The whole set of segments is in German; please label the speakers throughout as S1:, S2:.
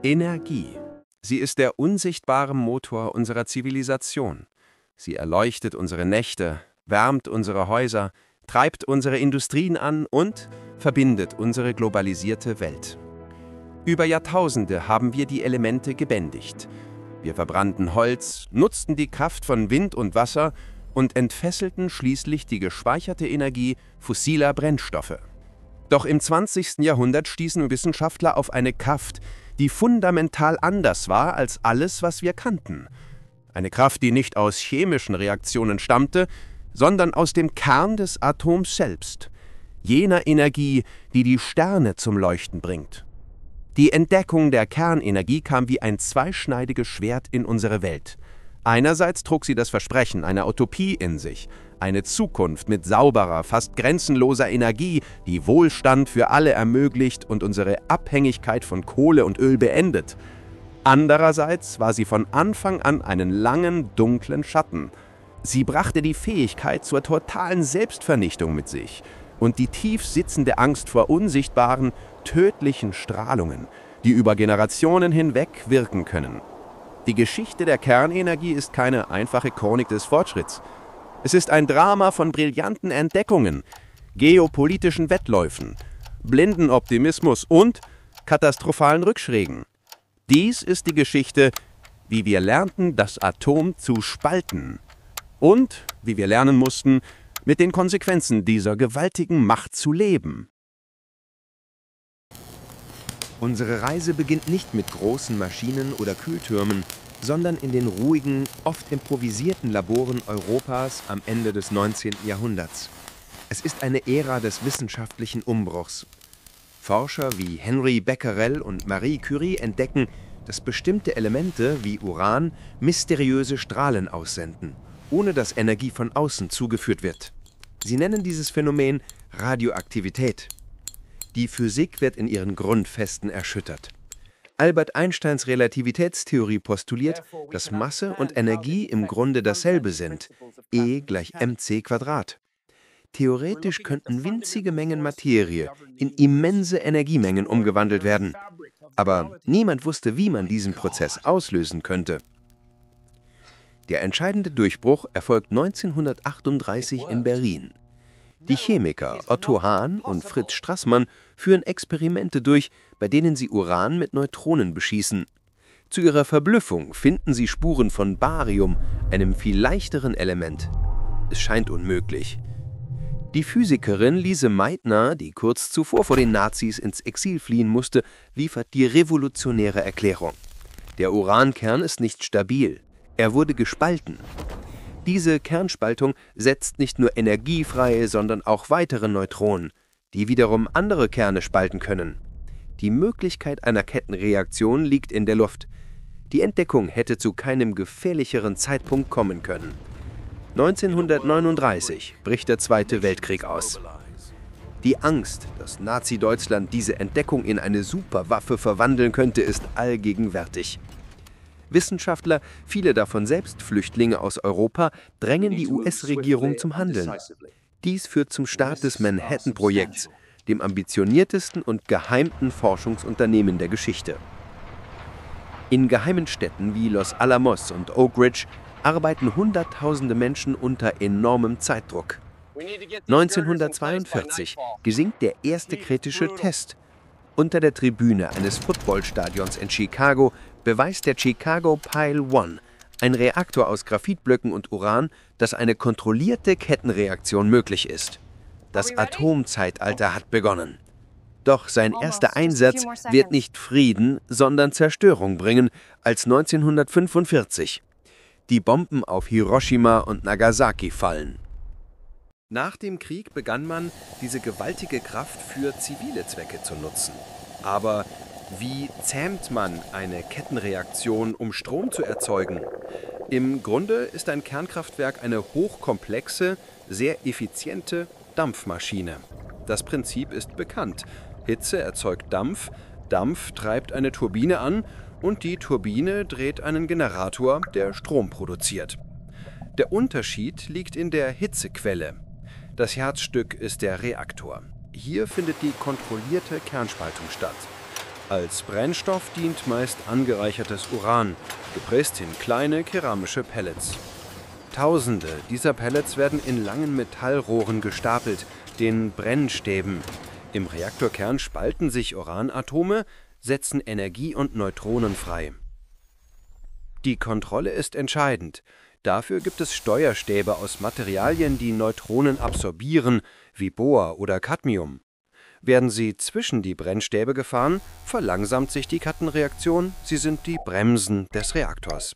S1: Energie. Sie ist der unsichtbare Motor unserer Zivilisation. Sie erleuchtet unsere Nächte, wärmt unsere Häuser, treibt unsere Industrien an und verbindet unsere globalisierte Welt. Über Jahrtausende haben wir die Elemente gebändigt. Wir verbrannten Holz, nutzten die Kraft von Wind und Wasser und entfesselten schließlich die gespeicherte Energie fossiler Brennstoffe. Doch im 20. Jahrhundert stießen Wissenschaftler auf eine Kraft, die fundamental anders war als alles, was wir kannten. Eine Kraft, die nicht aus chemischen Reaktionen stammte, sondern aus dem Kern des Atoms selbst, jener Energie, die die Sterne zum Leuchten bringt. Die Entdeckung der Kernenergie kam wie ein zweischneidiges Schwert in unsere Welt. Einerseits trug sie das Versprechen einer Utopie in sich, eine Zukunft mit sauberer, fast grenzenloser Energie, die Wohlstand für alle ermöglicht und unsere Abhängigkeit von Kohle und Öl beendet. Andererseits war sie von Anfang an einen langen, dunklen Schatten. Sie brachte die Fähigkeit zur totalen Selbstvernichtung mit sich und die tief sitzende Angst vor unsichtbaren, tödlichen Strahlungen, die über Generationen hinweg wirken können. Die Geschichte der Kernenergie ist keine einfache Chronik des Fortschritts. Es ist ein Drama von brillanten Entdeckungen, geopolitischen Wettläufen, blinden Optimismus und katastrophalen Rückschlägen. Dies ist die Geschichte, wie wir lernten, das Atom zu spalten und wie wir lernen mussten, mit den Konsequenzen dieser gewaltigen Macht zu leben.
S2: Unsere Reise beginnt nicht mit großen Maschinen oder Kühltürmen, sondern in den ruhigen, oft improvisierten Laboren Europas am Ende des 19. Jahrhunderts. Es ist eine Ära des wissenschaftlichen Umbruchs. Forscher wie Henri Becquerel und Marie Curie entdecken, dass bestimmte Elemente wie Uran mysteriöse Strahlen aussenden, ohne dass Energie von außen zugeführt wird. Sie nennen dieses Phänomen Radioaktivität. Die Physik wird in ihren Grundfesten erschüttert. Albert Einsteins Relativitätstheorie postuliert, dass Masse und Energie im Grunde dasselbe sind, E = mc². Theoretisch könnten winzige Mengen Materie in immense Energiemengen umgewandelt werden. Aber niemand wusste, wie man diesen Prozess auslösen könnte. Der entscheidende Durchbruch erfolgt 1938 in Berlin. Die Chemiker Otto Hahn und Fritz Straßmann führen Experimente durch, bei denen sie Uran mit Neutronen beschießen. Zu ihrer Verblüffung finden sie Spuren von Barium, einem viel leichteren Element. Es scheint unmöglich. Die Physikerin Lise Meitner, die kurz zuvor vor den Nazis ins Exil fliehen musste, liefert die revolutionäre Erklärung. Der Urankern ist nicht stabil. Er wurde gespalten. Diese Kernspaltung setzt nicht nur Energie frei, sondern auch weitere Neutronen, die wiederum andere Kerne spalten können. Die Möglichkeit einer Kettenreaktion liegt in der Luft. Die Entdeckung hätte zu keinem gefährlicheren Zeitpunkt kommen können. 1939 bricht der Zweite Weltkrieg aus. Die Angst, dass Nazi-Deutschland diese Entdeckung in eine Superwaffe verwandeln könnte, ist allgegenwärtig. Wissenschaftler, viele davon selbst Flüchtlinge aus Europa, drängen die US-Regierung zum Handeln. Dies führt zum Start des Manhattan-Projekts, dem ambitioniertesten und geheimten Forschungsunternehmen der Geschichte. In geheimen Städten wie Los Alamos und Oak Ridge arbeiten Hunderttausende Menschen unter enormem Zeitdruck. 1942 gelingt der erste kritische Test. Unter der Tribüne eines Footballstadions in Chicago beweist der Chicago Pile 1, ein Reaktor aus Graphitblöcken und Uran, dass eine kontrollierte Kettenreaktion möglich ist. Das Atomzeitalter hat begonnen. Doch sein erster Einsatz wird nicht Frieden, sondern Zerstörung bringen, als 1945 die Bomben auf Hiroshima und Nagasaki fallen. Nach dem Krieg begann man, diese gewaltige Kraft für zivile Zwecke zu nutzen. Aber wie zähmt man eine Kettenreaktion, um Strom zu erzeugen? Im Grunde ist ein Kernkraftwerk eine hochkomplexe, sehr effiziente Dampfmaschine. Das Prinzip ist bekannt. Hitze erzeugt Dampf, Dampf treibt eine Turbine an und die Turbine dreht einen Generator, der Strom produziert. Der Unterschied liegt in der Hitzequelle. Das Herzstück ist der Reaktor. Hier findet die kontrollierte Kernspaltung statt.
S1: Als Brennstoff dient meist angereichertes Uran, gepresst in kleine keramische Pellets. Tausende dieser Pellets werden in langen Metallrohren gestapelt, den Brennstäben. Im Reaktorkern spalten sich Uranatome, setzen Energie und Neutronen frei. Die Kontrolle ist entscheidend. Dafür gibt es Steuerstäbe aus Materialien, die Neutronen absorbieren, wie Bohr oder Cadmium. Werden sie zwischen die Brennstäbe gefahren, verlangsamt sich die Kettenreaktion, sie sind die Bremsen des Reaktors.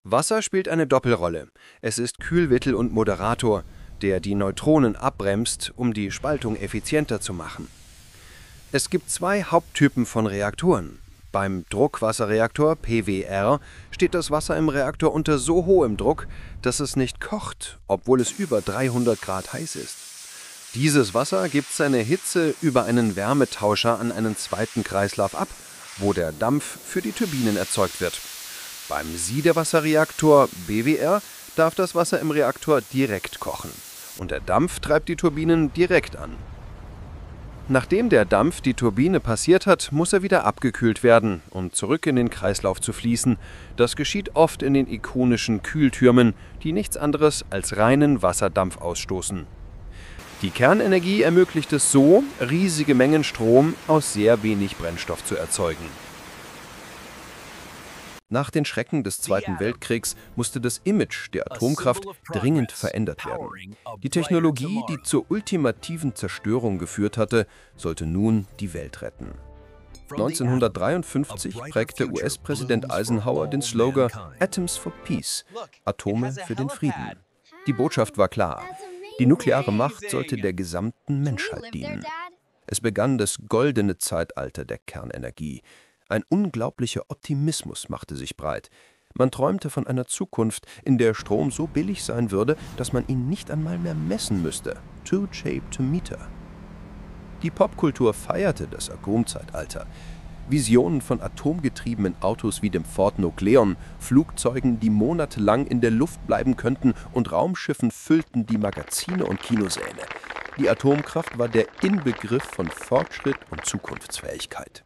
S1: Wasser spielt eine Doppelrolle. Es ist Kühlmittel und Moderator, der die Neutronen abbremst, um die Spaltung effizienter zu machen. Es gibt zwei Haupttypen von Reaktoren. Beim Druckwasserreaktor (PWR) steht das Wasser im Reaktor unter so hohem Druck, dass es nicht kocht, obwohl es über 300 Grad heiß ist. Dieses Wasser gibt seine Hitze über einen Wärmetauscher an einen zweiten Kreislauf ab, wo der Dampf für die Turbinen erzeugt wird. Beim Siedewasserreaktor (BWR) darf das Wasser im Reaktor direkt kochen und der Dampf treibt die Turbinen direkt an. Nachdem der Dampf die Turbine passiert hat, muss er wieder abgekühlt werden, um zurück in den Kreislauf zu fließen. Das geschieht oft in den ikonischen Kühltürmen, die nichts anderes als reinen Wasserdampf ausstoßen. Die Kernenergie ermöglicht es so, riesige Mengen Strom aus sehr wenig Brennstoff zu erzeugen. Nach den Schrecken des Zweiten Weltkriegs musste das Image der Atomkraft dringend verändert werden. Die Technologie, die zur ultimativen Zerstörung geführt hatte, sollte nun die Welt retten. 1953 prägte US-Präsident Eisenhower den Slogan „Atoms for Peace", Atome für den Frieden. Die Botschaft war klar: Die nukleare Macht sollte der gesamten Menschheit dienen. Es begann das goldene Zeitalter der Kernenergie. Ein unglaublicher Optimismus machte sich breit. Man träumte von einer Zukunft, in der Strom so billig sein würde, dass man ihn nicht einmal mehr messen müsste. Too cheap to meter. Die Popkultur feierte das Atomzeitalter. Visionen von atomgetriebenen Autos wie dem Ford Nucleon, Flugzeugen, die monatelang in der Luft bleiben könnten, und Raumschiffen füllten die Magazine und Kinosäle. Die Atomkraft war der Inbegriff von Fortschritt und Zukunftsfähigkeit.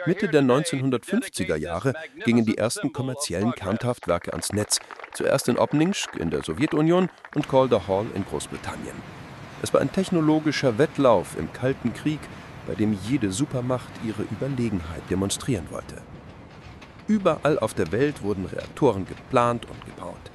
S1: Mitte der 1950er Jahre gingen die ersten kommerziellen Kernkraftwerke ans Netz, zuerst in Obninsk in der Sowjetunion und Calder Hall in Großbritannien. Es war ein technologischer Wettlauf im Kalten Krieg, bei dem jede Supermacht ihre Überlegenheit demonstrieren wollte. Überall auf der Welt wurden Reaktoren geplant und gebaut.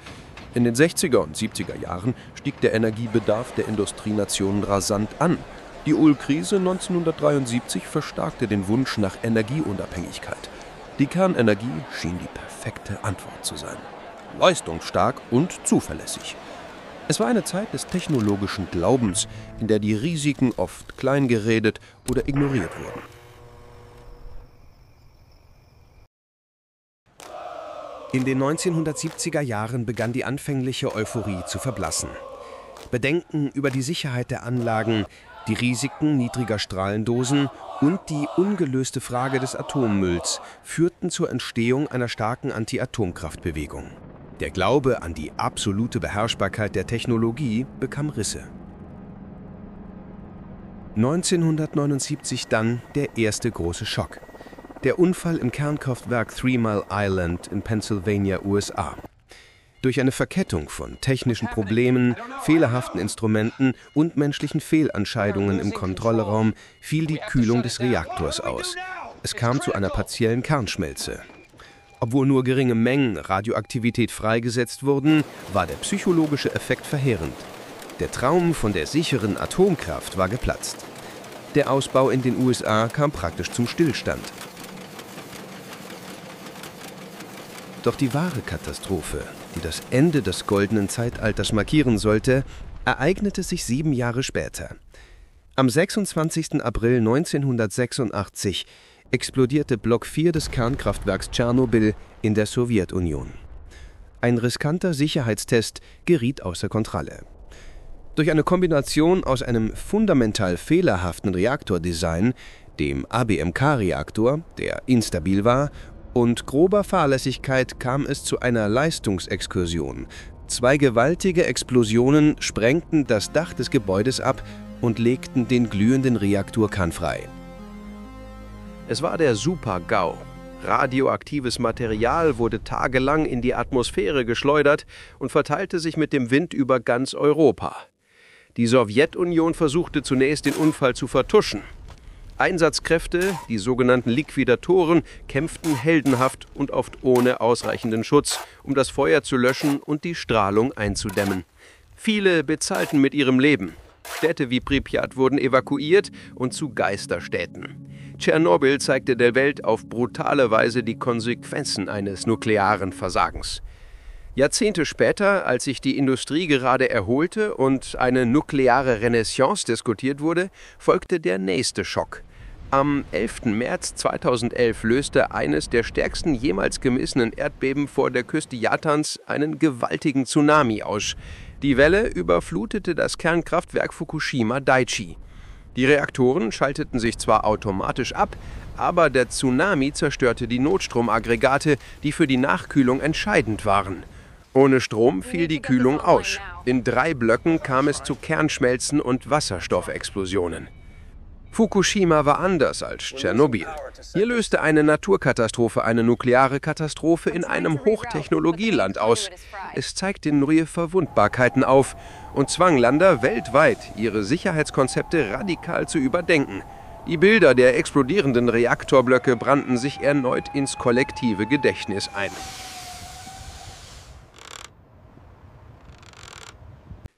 S1: In den 60er und 70er Jahren stieg der Energiebedarf der Industrienationen rasant an. Die Ölkrise 1973 verstärkte den Wunsch nach Energieunabhängigkeit. Die Kernenergie schien die perfekte Antwort zu sein. Leistungsstark und zuverlässig. Es war eine Zeit des technologischen Glaubens, in der die Risiken oft kleingeredet oder ignoriert wurden. In den 1970er Jahren begann die anfängliche Euphorie zu verblassen. Bedenken über die Sicherheit der Anlagen, die Risiken niedriger Strahlendosen und die ungelöste Frage des Atommülls führten zur Entstehung einer starken Anti-Atomkraftbewegung. Der Glaube an die absolute Beherrschbarkeit der Technologie bekam Risse. 1979 dann der erste große Schock. Der Unfall im Kernkraftwerk 3 Mile Island in Pennsylvania, USA. Durch eine Verkettung von technischen Problemen, fehlerhaften Instrumenten und menschlichen Fehlentscheidungen im Kontrollraum fiel die Kühlung des Reaktors aus. Es kam zu einer partiellen Kernschmelze. Obwohl nur geringe Mengen Radioaktivität freigesetzt wurden, war der psychologische Effekt verheerend. Der Traum von der sicheren Atomkraft war geplatzt. Der Ausbau in den USA kam praktisch zum Stillstand. Doch die wahre Katastrophe, die das Ende des goldenen Zeitalters markieren sollte, ereignete sich 7 Jahre später. Am 26. April 1986 explodierte Block 4 des Kernkraftwerks Tschernobyl in der Sowjetunion. Ein riskanter Sicherheitstest geriet außer Kontrolle. Durch eine Kombination aus einem fundamental fehlerhaften Reaktordesign, dem ABMK-Reaktor, der instabil war, und grober Fahrlässigkeit kam es zu einer Leistungsexkursion. 2 gewaltige Explosionen sprengten das Dach des Gebäudes ab und legten den glühenden Reaktorkern frei.
S3: Es war der Super-GAU. Radioaktives Material wurde tagelang in die Atmosphäre geschleudert und verteilte sich mit dem Wind über ganz Europa. Die Sowjetunion versuchte zunächst, den Unfall zu vertuschen. Einsatzkräfte, die sogenannten Liquidatoren, kämpften heldenhaft und oft ohne ausreichenden Schutz, um das Feuer zu löschen und die Strahlung einzudämmen. Viele bezahlten mit ihrem Leben. Städte wie Pripyat wurden evakuiert und zu Geisterstädten. Tschernobyl zeigte der Welt auf brutale Weise die Konsequenzen eines nuklearen Versagens. Jahrzehnte später, als sich die Industrie gerade erholte und eine nukleare Renaissance diskutiert wurde, folgte der nächste Schock. Am 11. März 2011 löste eines der stärksten jemals gemessenen Erdbeben vor der Küste Japans einen gewaltigen Tsunami aus. Die Welle überflutete das Kernkraftwerk Fukushima Daiichi. Die Reaktoren schalteten sich zwar automatisch ab, aber der Tsunami zerstörte die Notstromaggregate, die für die Nachkühlung entscheidend waren. Ohne Strom fiel die Kühlung aus. In 3 Blöcken kam es zu Kernschmelzen und Wasserstoffexplosionen. Fukushima war anders als Tschernobyl. Hier löste eine Naturkatastrophe eine nukleare Katastrophe in einem Hochtechnologieland aus. Es zeigte neue Verwundbarkeiten auf und zwang Länder weltweit, ihre Sicherheitskonzepte radikal zu überdenken. Die Bilder der explodierenden Reaktorblöcke brannten sich erneut ins kollektive Gedächtnis ein.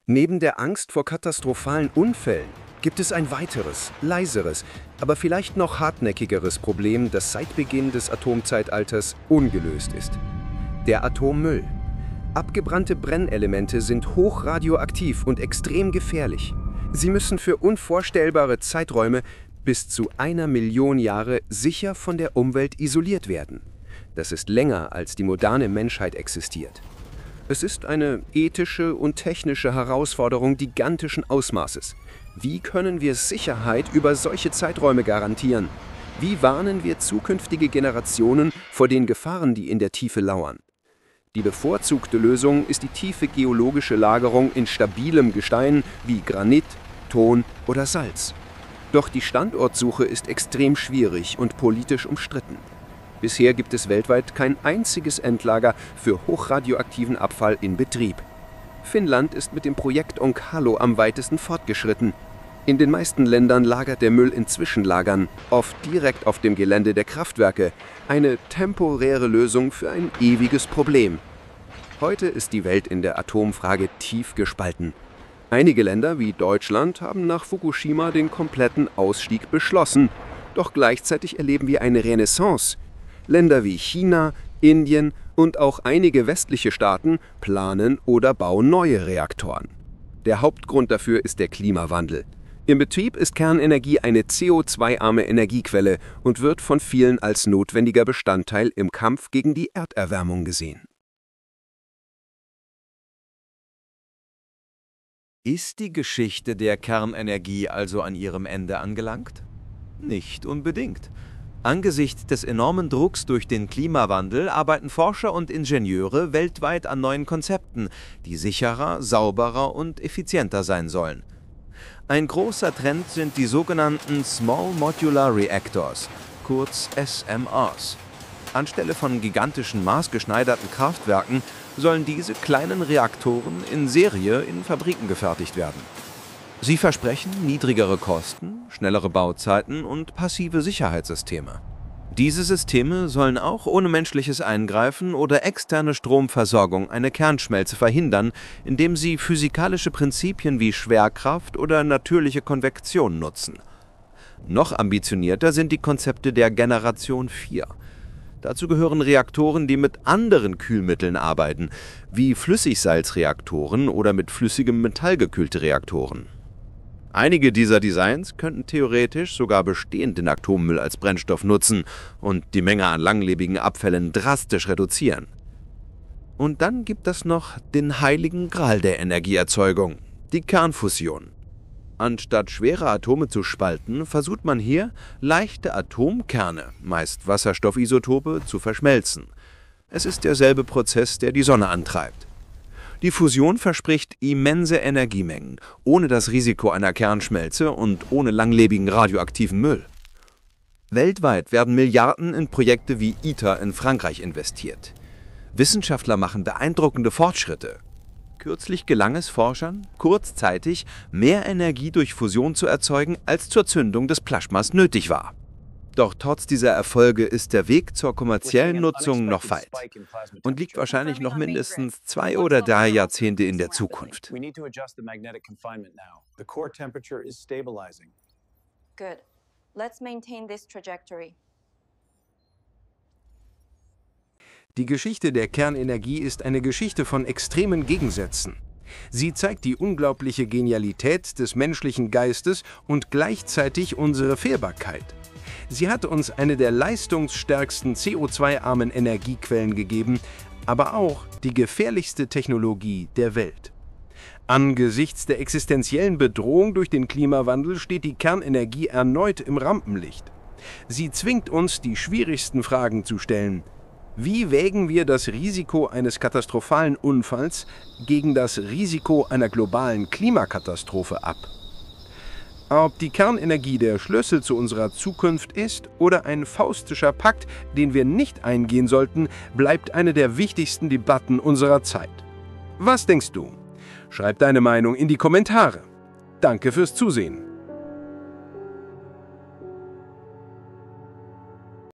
S4: Neben der Angst vor katastrophalen Unfällen gibt es ein weiteres, leiseres, aber vielleicht noch hartnäckigeres Problem, das seit Beginn des Atomzeitalters ungelöst ist. Der Atommüll. Abgebrannte Brennelemente sind hochradioaktiv und extrem gefährlich. Sie müssen für unvorstellbare Zeiträume bis zu 1 Million Jahre sicher von der Umwelt isoliert werden. Das ist länger, als die moderne Menschheit existiert. Es ist eine ethische und technische Herausforderung gigantischen Ausmaßes. Wie können wir Sicherheit über solche Zeiträume garantieren? Wie warnen wir zukünftige Generationen vor den Gefahren, die in der Tiefe lauern? Die bevorzugte Lösung ist die tiefe geologische Lagerung in stabilem Gestein wie Granit, Ton oder Salz. Doch die Standortsuche ist extrem schwierig und politisch umstritten. Bisher gibt es weltweit kein einziges Endlager für hochradioaktiven Abfall in Betrieb. Finnland ist mit dem Projekt Onkalo am weitesten fortgeschritten. In den meisten Ländern lagert der Müll in Zwischenlagern, oft direkt auf dem Gelände der Kraftwerke. Eine temporäre Lösung für ein ewiges Problem. Heute ist die Welt in der Atomfrage tief gespalten. Einige Länder wie Deutschland haben nach Fukushima den kompletten Ausstieg beschlossen. Doch gleichzeitig erleben wir eine Renaissance. Länder wie China, Indien und auch einige westliche Staaten planen oder bauen neue Reaktoren. Der Hauptgrund dafür ist der Klimawandel. Im Betrieb ist Kernenergie eine CO2-arme Energiequelle und wird von vielen als notwendiger Bestandteil im Kampf gegen die Erderwärmung gesehen.
S2: Ist die Geschichte der Kernenergie also an ihrem Ende angelangt? Nicht unbedingt. Angesichts des enormen Drucks durch den Klimawandel arbeiten Forscher und Ingenieure weltweit an neuen Konzepten, die sicherer, sauberer und effizienter sein sollen. Ein großer Trend sind die sogenannten Small Modular Reactors, kurz SMRs. Anstelle von gigantischen maßgeschneiderten Kraftwerken sollen diese kleinen Reaktoren in Serie in Fabriken gefertigt werden. Sie versprechen niedrigere Kosten, schnellere Bauzeiten und passive Sicherheitssysteme. Diese Systeme sollen auch ohne menschliches Eingreifen oder externe Stromversorgung eine Kernschmelze verhindern, indem sie physikalische Prinzipien wie Schwerkraft oder natürliche Konvektion nutzen. Noch ambitionierter sind die Konzepte der Generation 4. Dazu gehören Reaktoren, die mit anderen Kühlmitteln arbeiten, wie Flüssigsalzreaktoren oder mit flüssigem Metall gekühlte Reaktoren. Einige dieser Designs könnten theoretisch sogar bestehenden Atommüll als Brennstoff nutzen und die Menge an langlebigen Abfällen drastisch reduzieren. Und dann gibt es noch den heiligen Gral der Energieerzeugung, die Kernfusion. Anstatt schwere Atome zu spalten, versucht man hier, leichte Atomkerne, meist Wasserstoffisotope, zu verschmelzen. Es ist derselbe Prozess, der die Sonne antreibt. Die Fusion verspricht immense Energiemengen, ohne das Risiko einer Kernschmelze und ohne langlebigen radioaktiven Müll.
S5: Weltweit werden Milliarden in Projekte wie ITER in Frankreich investiert. Wissenschaftler machen beeindruckende Fortschritte. Kürzlich gelang es Forschern, kurzzeitig mehr Energie durch Fusion zu erzeugen, als zur Zündung des Plasmas nötig war. Doch trotz dieser Erfolge ist der Weg zur kommerziellen Nutzung noch weit und liegt wahrscheinlich noch mindestens 2 oder 3 Jahrzehnte in der Zukunft.
S6: Good. Let's maintain this trajectory.
S4: Die Geschichte der Kernenergie ist eine Geschichte von extremen Gegensätzen. Sie zeigt die unglaubliche Genialität des menschlichen Geistes und gleichzeitig unsere Fehlbarkeit. Sie hat uns eine der leistungsstärksten CO2-armen Energiequellen gegeben, aber auch die gefährlichste Technologie der Welt. Angesichts der existenziellen Bedrohung durch den Klimawandel steht die Kernenergie erneut im Rampenlicht. Sie zwingt uns, die schwierigsten Fragen zu stellen. Wie wägen wir das Risiko eines katastrophalen Unfalls gegen das Risiko einer globalen Klimakatastrophe ab? Ob die Kernenergie der Schlüssel zu unserer Zukunft ist oder ein faustischer Pakt, den wir nicht eingehen sollten, bleibt eine der wichtigsten Debatten unserer Zeit. Was denkst du? Schreib deine Meinung in die Kommentare. Danke fürs Zusehen.